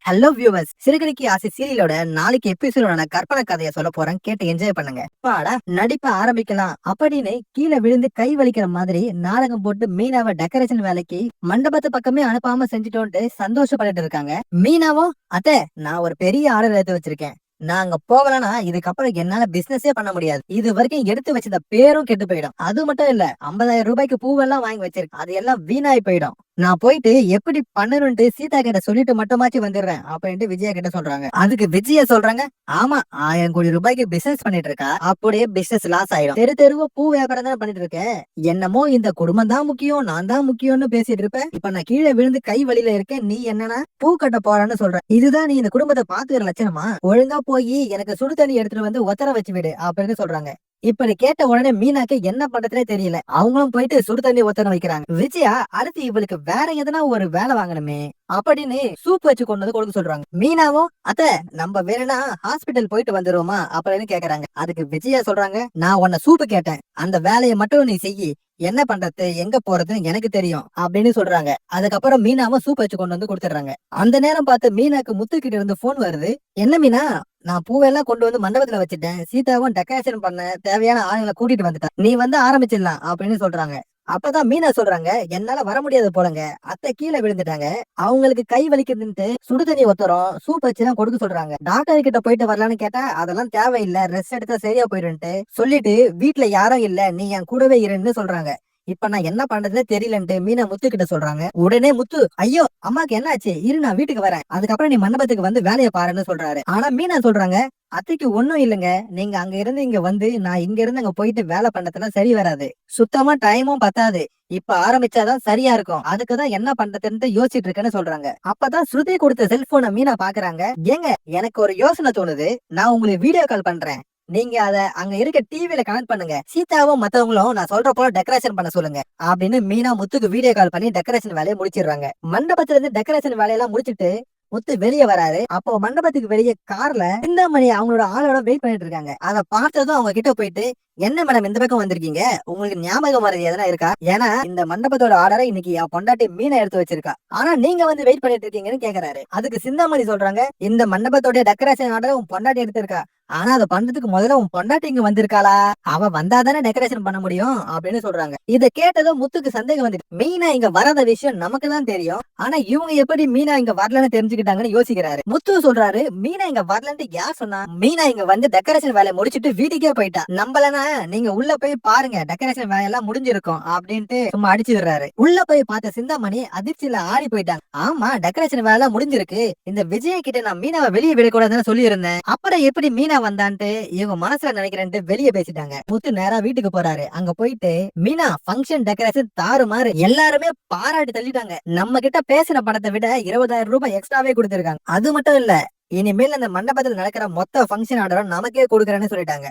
Hello viewers, சிறுகதைக்கு ஆசை சீரியலோட நாளைக்கு எபிசோட கற்பனை கதையை சொல்ல போறேன், கேட்டு என்ஜாய் பண்ணுங்க. பாடா நடிப்ப ஆரம்பிக்கலாம் அப்படின்னு கீழே விழுந்து கை வலிக்கிற மாதிரி நாடகம் போட்டு மீனாவை டெக்கரேஷன் வேலைக்கு மண்டபத்து பக்கமே அனுப்பாம செஞ்சுட்டோன்ட்டு சந்தோஷப்பட்டுட்டு இருக்காங்க. மீனாவும் அத்தை, நான் ஒரு பெரிய ஆர்டர் எடுத்து வச்சிருக்கேன், நான் அங்க போகலன்னா இதுக்கப்புறம் என்னால பிசினஸே பண்ண முடியாது, இது வரைக்கும் எடுத்து வச்சிருந்த பேரும் கெட்டு போயிடும், அது மட்டும் இல்ல 50,000 ரூபாய்க்கு பூவெல்லாம் வாங்கி வச்சிருக்கேன், அது எல்லாம் வீணாய் போயிடும், நான் போயிட்டு எப்படி பண்ணணும்ட்டு சீதா கிட்ட சொல்லிட்டு மட்டுமாச்சு வந்துடுறேன் அப்படின்ட்டு விஜயா கிட்ட சொல்றாங்க. அதுக்கு விஜயா சொல்றாங்க, ஆமா 1000 கோடி ரூபாய்க்கு பிசினஸ் பண்ணிட்டு இருக்கா, அப்படியே பிசினஸ் லாஸ் ஆயிடும், தெரு தெருவா பூ வியாபாரம் தான் பண்ணிட்டு இருக்கேன், என்னமோ இந்த குடும்பம் தான் முக்கியம், நான் தான் முக்கியம்னு பேசிட்டு இருப்பேன், இப்ப நான் கீழே விழுந்து கை வழியில இருக்கேன், நீ என்னன்னா பூ கட்ட போறான்னு சொல்ற, இதுதான் நீ இந்த குடும்பத்தை பாத்துக்கிற லட்சணமா, ஒழுங்கா போய் எனக்கு சுடு தண்ணி எடுத்துட்டு வந்து ஒத்தர வச்சு விடு அப்படின்னு சொல்றாங்க. இப்படி கேட்ட உடனே மீனாக்கு என்ன பண்றதுனே தெரியல, அவங்களும் போயிட்டு சுடு தண்ணி ஒத்தன வைக்கிறாங்க. விஜயா அடுத்து இவளுக்கு வேற எதனா ஒரு வேலை வாங்கணுமே அப்படின்னு சூப் வச்சு கொண்டு வந்து கொடுக்க சொல்றாங்க. மீனாவும் அத்தை, நம்ம வேணும்னா ஹாஸ்பிட்டல் போயிட்டு வந்துருவோமா அப்படின்னு கேக்குறாங்க. அதுக்கு விஜயா சொல்றாங்க, நான் உன்ன சூப்பு கேட்டேன், அந்த வேலையை மட்டும் நீ செய்யி, என்ன பண்றது எங்க போறதுன்னு எனக்கு தெரியும் அப்படின்னு சொல்றாங்க. அதுக்கப்புறம் மீனாவும் சூப் வச்சு கொண்டு வந்து கொடுத்துறாங்க. அந்த நேரம் பார்த்து மீனாக்கு முத்துக்கிட்ட இருந்து போன் வருது. என்ன மீனா, நான் பூவெல்லாம் கொண்டு வந்து மண்டபத்துல வச்சுட்டேன், சீதாவும் டெக்கரேஷன் பண்ண தேவையான ஆளுங்களை கூட்டிட்டு வந்துட்டேன், நீ வந்து ஆரம்பிச்சிடலாம் அப்படின்னு சொல்றாங்க. அப்பதான் மீனா சொல்றாங்க, என்னால வர முடியாது போலங்க, அத்தை கீழே விழுந்துட்டாங்க, அவங்களுக்கு கை வலிக்குதுன்ட்டு சுடுதண்ணி ஒத்தரம் சூப் வச்சுதான் கொடுக்க சொல்றாங்க, டாக்டர் கிட்ட போயிட்டு வரலான்னு கேட்டா அதெல்லாம் தேவையில்லை, ரெஸ்ட் எடுத்தா சரியா போயிடுன்ட்டு சொல்லிட்டு வீட்டுல யாரும் இல்ல, நீ என் கூடவே இருன்னு சொல்றாங்க. இப்ப நான் என்ன பண்றதுன்னு தெரியலன்ட்டு மீனா முத்து கிட்ட சொல்றாங்க. உடனே முத்து, ஐயோ அம்மாக்கு என்ன ஆச்சு, இரு நான் வீட்டுக்கு வரேன், அதுக்கப்புறம் நீ மண்டபத்துக்கு வந்து வேலையை பாருன்னு சொல்றாரு. ஆனா மீனா சொல்றாங்க, அத்தைக்கு ஒண்ணும் இல்லைங்க, நீங்க அங்க இருந்து இங்க வந்து நான் இங்க இருந்து அங்க போயிட்டு வேலை பண்ணதெல்லாம் சரி வராது, சுத்தமா டைமும் பத்தாது, இப்ப ஆரம்பிச்சாதான் சரியா இருக்கும், அதுக்குதான் என்ன பண்றதுன்னு யோசிச்சுட்டு இருக்கேன்னு சொல்றாங்க. அப்பதான் ஸ்ருதி கொடுத்த செல்போனை மீனா பாக்குறாங்க. ஏங்க, எனக்கு ஒரு யோசனை தோணுது, நான் உங்களுக்கு வீடியோ கால் பண்றேன், நீங்க அத அங்க இருக்க டிவில கனெக்ட் பண்ணுங்க, சீதாவும் மத்தவங்களும் நான் சொல்ற போல டெக்கரேஷன் பண்ண சொல்லுங்க அப்படின்னு மீனா முத்துக்கு வீடியோ கால் பண்ணி டெக்கரேஷன் வேலையை முடிச்சிடுறாங்க. மண்டபத்துல இருந்து டெக்கரேஷன் வேலையெல்லாம் முடிச்சிட்டு முத்து வெளியே வராரு. அப்போ மண்டபத்துக்கு வெளியே கார்ல சிந்தாமணி அவங்களோட ஆளோட வெயிட் பண்ணிட்டு இருக்காங்க. அதை பார்த்ததும் அவங்க கிட்ட போயிட்டு, என்ன மேடம் இந்த பக்கம் வந்திருக்கீங்க, உங்களுக்கு ஞாபகம் வர்றது எதனா இருக்கா, ஏன்னா இந்த மண்டபத்தோட ஆர்டரை இன்னைக்கு என் பொண்டாட்டி மீனா எடுத்து வச்சிருக்கா, ஆனா நீங்க வந்து வெயிட் பண்ணிட்டு இருக்கீங்கன்னு கேக்குறாரு. அதுக்கு சிந்தாமணி சொல்றாங்க, இந்த மண்டபத்தோட டெக்கரேஷன் ஆர்டரை உன் பொண்டாட்டி எடுத்திருக்கா, ஆனா அதை பண்றதுக்கு முதல்ல உன் பொண்டாட்டி இங்க வந்திருக்காளா, அவ வந்தாதானே டெக்கரேஷன் பண்ண முடியும் அப்படின்னு சொல்றாங்க. இதை கேட்டதும் முத்துக்கு சந்தேகம் வந்துட்டு, மீனா இங்க வராத விஷயம் நமக்கு தான் தெரியும், ஆனா இவங்க எப்படி மீனா இங்க வரலன்னு தெரிஞ்சுக்கிட்டாங்கன்னு யோசிக்கிறாரு. முத்து சொல்றாரு, மீனா இங்க வரலன்னு யார் சொன்னா, மீனா இங்க வந்து டெக்கரேஷன் வேலையை முடிச்சிட்டு வீட்டுக்கே போயிட்டா, நம்பலனா நீங்க உள்ள போய் பாருங்க, டெக்கரேஷன் வேலையெல்லாம் முடிஞ்சிருக்கும் அப்படின்ட்டு சும்மா அடிச்சு விடுறாரு. உள்ள போய் பார்த்த சிந்தாமணி அதிர்ச்சியில ஆடி போயிட்டாங்க. ஆமா டெக்கரேஷன் வேலை முடிஞ்சிருக்கு, இந்த விஜய கிட்ட நான் மீனாவை வெளியே விடக்கூடாதுன்னு சொல்லி இருந்தேன், அப்புறம் எப்படி மீனா வந்தான்ட்டு இவங்க மனசுல நினைக்கிறேன்ட்டு வெளியே பேசிட்டாங்க. முத்து நேரா வீட்டுக்கு போறாரு. அங்க போயிட்டு மீனா ஃபங்க்ஷன் டெக்கரேஷன் தாறுமாறு, எல்லாருமே பாராட்டி தள்ளிட்டாங்க, நம்ம கிட்ட பேசின பணத்தை விட 20,000 ரூபாய் எக்ஸ்ட்ராவே கொடுத்திருக்காங்க, அது மட்டும் இல்ல இனிமேல் அந்த மண்டபத்தில் நடக்கிற மொத்த ஃபங்க்ஷன் ஆர்டரும் நமக்கே கொடுக்கறேன்னு சொல்லிட்டாங்க,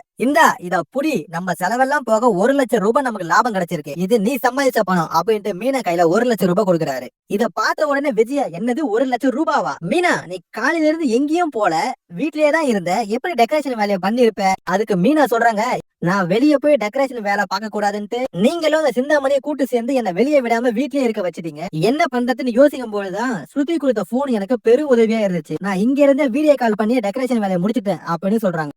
இத புடி, நம்ம செலவெல்லாம் போக 1,00,000 ரூபாய் நமக்கு லாபம் கிடைச்சிருக்கு, இது நீ சம்பாதிச்ச பணம் அப்படின்ட்டு மீனா கையில 1,00,000 ரூபாய் கொடுக்குறாரு. இத பார்த்த உடனே விஜயா, என்னது 1,00,000 ரூபாவா, மீனா நீ காலையில இருந்து எங்கேயும் போல, வீட்லயே தான் இருந்த, எப்படி டெக்கரேஷன் வேலையை பண்ணிருப்ப, அதுக்கு மீனா சொல்றாங்க, நான் வெளியே போய் டெக்கரேஷன் வேலை பார்க்க கூடாதுன்ட்டு நீங்களும் அந்த சிந்தாமணியை கூட்டு சேர்ந்து என்ன வெளியே விடாம வீட்லயே இருக்க வச்சிட்டீங்க, என்ன பண்றதுன்னு யோசிக்கும் போதுதான் ஸ்ருதி கொடுத்த போன் எனக்கு பெரும் உதவியா இருந்துச்சு, நான் இங்க இருந்தே வீடியோ கால் பண்ணி டெக்கரேஷன் வேலையை முடிச்சிட்டேன் அப்படின்னு சொல்றாங்க.